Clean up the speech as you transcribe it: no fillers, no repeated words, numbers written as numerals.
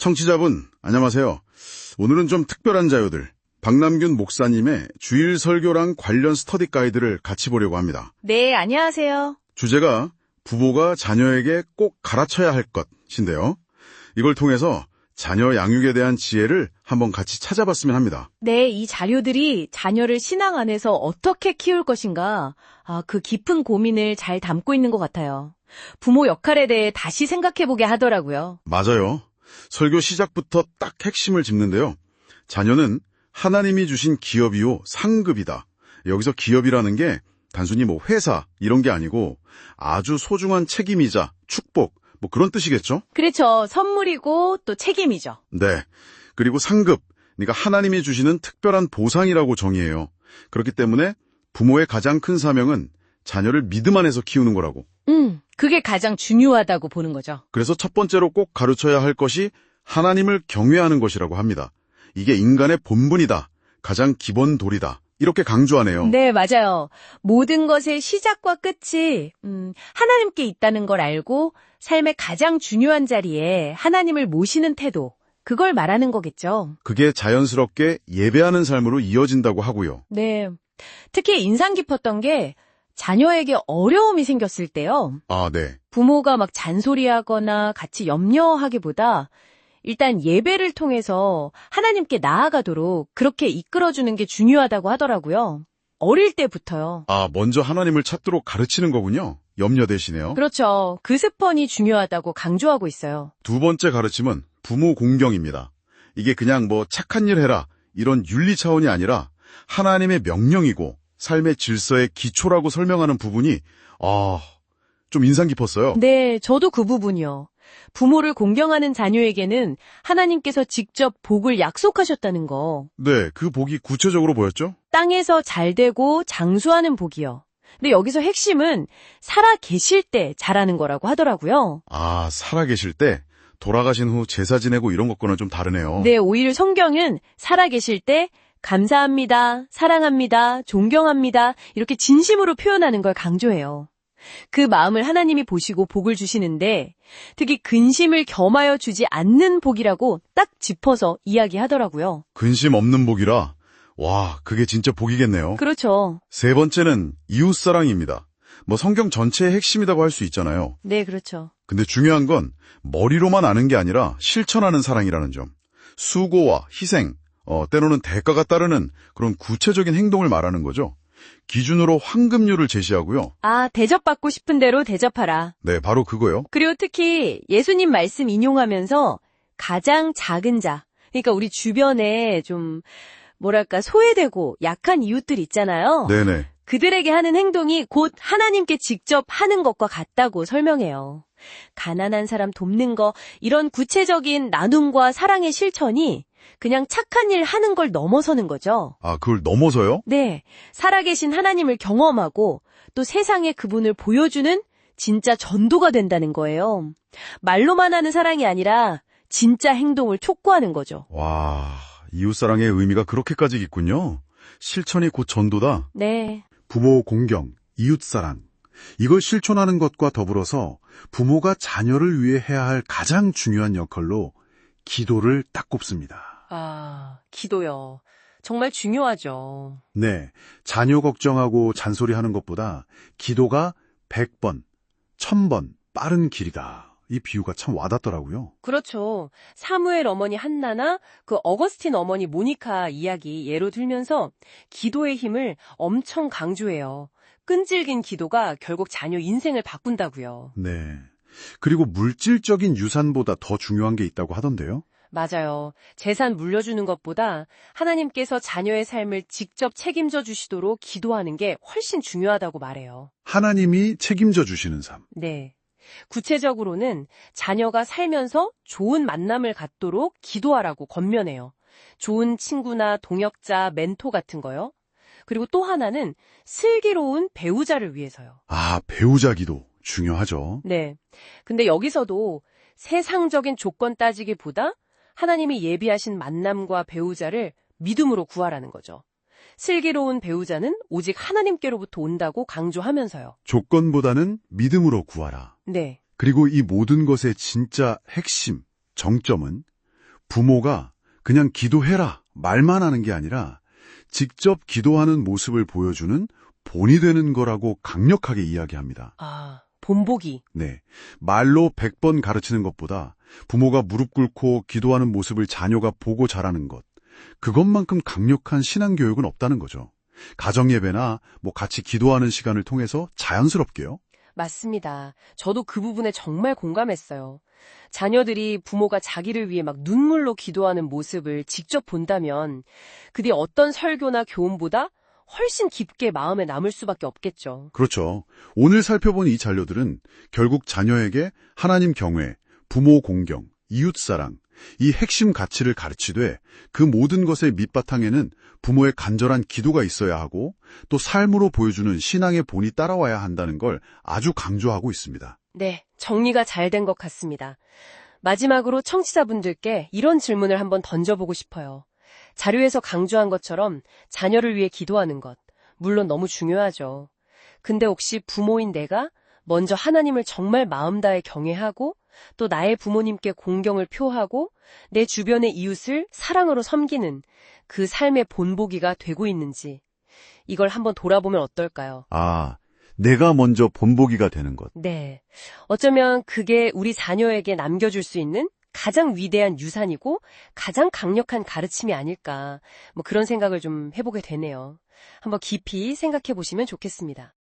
청취자분, 안녕하세요. 오늘은 좀 특별한 자료들, 박남균 목사님의 주일 설교랑 관련 스터디 가이드를 같이 보려고 합니다. 네, 안녕하세요. 주제가 부모가 자녀에게 꼭 가르쳐야 할 것인데요. 이걸 통해서 자녀 양육에 대한 지혜를 한번 같이 찾아봤으면 합니다. 네, 이 자료들이 자녀를 신앙 안에서 어떻게 키울 것인가, 그 깊은 고민을 잘 담고 있는 것 같아요. 부모 역할에 대해 다시 생각해보게 하더라고요. 맞아요. 설교 시작부터 딱 핵심을 짚는데요. 자녀는 하나님이 주신 기업이요 상급이다. 여기서 기업이라는 게 단순히 회사 이런 게 아니고 아주 소중한 책임이자 축복 그런 뜻이겠죠? 그렇죠. 선물이고 또 책임이죠. 네. 그리고 상급, 그러니까 하나님이 주시는 특별한 보상이라고 정의해요. 그렇기 때문에 부모의 가장 큰 사명은 자녀를 믿음 안에서 키우는 거라고. 그게 가장 중요하다고 보는 거죠. 그래서 첫 번째로 꼭 가르쳐야 할 것이 하나님을 경외하는 것이라고 합니다. 이게 인간의 본분이다. 가장 기본 도리다. 이렇게 강조하네요. 네, 맞아요. 모든 것의 시작과 끝이 하나님께 있다는 걸 알고 삶의 가장 중요한 자리에 하나님을 모시는 태도, 그걸 말하는 거겠죠. 그게 자연스럽게 예배하는 삶으로 이어진다고 하고요. 네. 특히 인상 깊었던 게 자녀에게 어려움이 생겼을 때요. 네. 부모가 막 잔소리하거나 같이 염려하기보다 일단 예배를 통해서 하나님께 나아가도록 그렇게 이끌어주는 게 중요하다고 하더라고요. 어릴 때부터요. 먼저 하나님을 찾도록 가르치는 거군요. 염려되시네요. 그렇죠. 그 습관이 중요하다고 강조하고 있어요. 두 번째 가르침은 부모 공경입니다. 이게 그냥 착한 일 해라 이런 윤리 차원이 아니라 하나님의 명령이고 삶의 질서의 기초라고 설명하는 부분이 좀 인상 깊었어요. 네, 저도 그 부분이요. 부모를 공경하는 자녀에게는 하나님께서 직접 복을 약속하셨다는 거. 네, 그 복이 구체적으로 보였죠? 땅에서 잘되고 장수하는 복이요. 근데 여기서 핵심은 살아 계실 때 잘하는 거라고 하더라고요. 살아 계실 때 돌아가신 후 제사 지내고 이런 것과는 좀 다르네요. 네, 오히려 성경은 살아 계실 때 감사합니다, 사랑합니다, 존경합니다 이렇게 진심으로 표현하는 걸 강조해요. 그 마음을 하나님이 보시고 복을 주시는데 특히 근심을 겸하여 주지 않는 복이라고 딱 짚어서 이야기하더라고요. 근심 없는 복이라 그게 진짜 복이겠네요. 그렇죠. 세 번째는 이웃사랑입니다. 성경 전체의 핵심이라고 할 수 있잖아요. 네, 그렇죠. 근데 중요한 건 머리로만 아는 게 아니라 실천하는 사랑이라는 점. 수고와 희생, 때로는 대가가 따르는 그런 구체적인 행동을 말하는 거죠. 기준으로 황금률을 제시하고요. 대접받고 싶은 대로 대접하라. 네, 바로 그거요. 그리고 특히 예수님 말씀 인용하면서 가장 작은 자, 그러니까 우리 주변에 좀 소외되고 약한 이웃들 있잖아요. 네네. 그들에게 하는 행동이 곧 하나님께 직접 하는 것과 같다고 설명해요. 가난한 사람 돕는 거, 이런 구체적인 나눔과 사랑의 실천이 그냥 착한 일 하는 걸 넘어서는 거죠. 그걸 넘어서요? 네. 살아계신 하나님을 경험하고 또 세상에 그분을 보여주는 진짜 전도가 된다는 거예요. 말로만 하는 사랑이 아니라 진짜 행동을 촉구하는 거죠. 이웃사랑의 의미가 그렇게까지 있군요. 실천이 곧 전도다. 네. 부모 공경, 이웃사랑. 이걸 실천하는 것과 더불어서 부모가 자녀를 위해 해야 할 가장 중요한 역할로 기도를 딱 꼽습니다. 기도요. 정말 중요하죠. 네, 자녀 걱정하고 잔소리하는 것보다 기도가 100번, 1000번 빠른 길이다. 이 비유가 참 와닿더라고요. 그렇죠. 사무엘 어머니 한나나 그 어거스틴 어머니 모니카 이야기 예로 들면서 기도의 힘을 엄청 강조해요. 끈질긴 기도가 결국 자녀 인생을 바꾼다고요. 네. 그리고 물질적인 유산보다 더 중요한 게 있다고 하던데요. 맞아요. 재산 물려주는 것보다 하나님께서 자녀의 삶을 직접 책임져 주시도록 기도하는 게 훨씬 중요하다고 말해요. 하나님이 책임져 주시는 삶. 네. 구체적으로는 자녀가 살면서 좋은 만남을 갖도록 기도하라고 권면해요. 좋은 친구나 동역자, 멘토 같은 거요. 그리고 또 하나는 슬기로운 배우자를 위해서요. 배우자 기도 중요하죠. 네. 근데 여기서도 세상적인 조건 따지기보다 하나님이 예비하신 만남과 배우자를 믿음으로 구하라는 거죠. 슬기로운 배우자는 오직 하나님께로부터 온다고 강조하면서요. 조건보다는 믿음으로 구하라. 네. 그리고 이 모든 것의 진짜 핵심, 정점은 부모가 그냥 기도해라 말만 하는 게 아니라 직접 기도하는 모습을 보여주는 본이 되는 거라고 강력하게 이야기합니다. 아, 본보기. 네, 말로 100번 가르치는 것보다 부모가 무릎 꿇고 기도하는 모습을 자녀가 보고 자라는 것, 그것만큼 강력한 신앙교육은 없다는 거죠. 가정예배나 같이 기도하는 시간을 통해서 자연스럽게요. 맞습니다. 저도 그 부분에 정말 공감했어요. 자녀들이 부모가 자기를 위해 막 눈물로 기도하는 모습을 직접 본다면 그 뒤 어떤 설교나 교훈보다 훨씬 깊게 마음에 남을 수밖에 없겠죠. 그렇죠. 오늘 살펴본 이 자료들은 결국 자녀에게 하나님 경외, 부모 공경, 이웃사랑, 이 핵심 가치를 가르치되 그 모든 것의 밑바탕에는 부모의 간절한 기도가 있어야 하고 또 삶으로 보여주는 신앙의 본이 따라와야 한다는 걸 아주 강조하고 있습니다. 네, 정리가 잘 된 것 같습니다. 마지막으로 청취자분들께 이런 질문을 한번 던져보고 싶어요. 자료에서 강조한 것처럼 자녀를 위해 기도하는 것, 물론 너무 중요하죠. 근데 혹시 부모인 내가 먼저 하나님을 정말 마음 다해 경외하고 또 나의 부모님께 공경을 표하고 내 주변의 이웃을 사랑으로 섬기는 그 삶의 본보기가 되고 있는지 이걸 한번 돌아보면 어떨까요? 아, 내가 먼저 본보기가 되는 것. 네. 어쩌면 그게 우리 자녀에게 남겨줄 수 있는 가장 위대한 유산이고 가장 강력한 가르침이 아닐까. 그런 생각을 좀 해보게 되네요. 한번 깊이 생각해 보시면 좋겠습니다.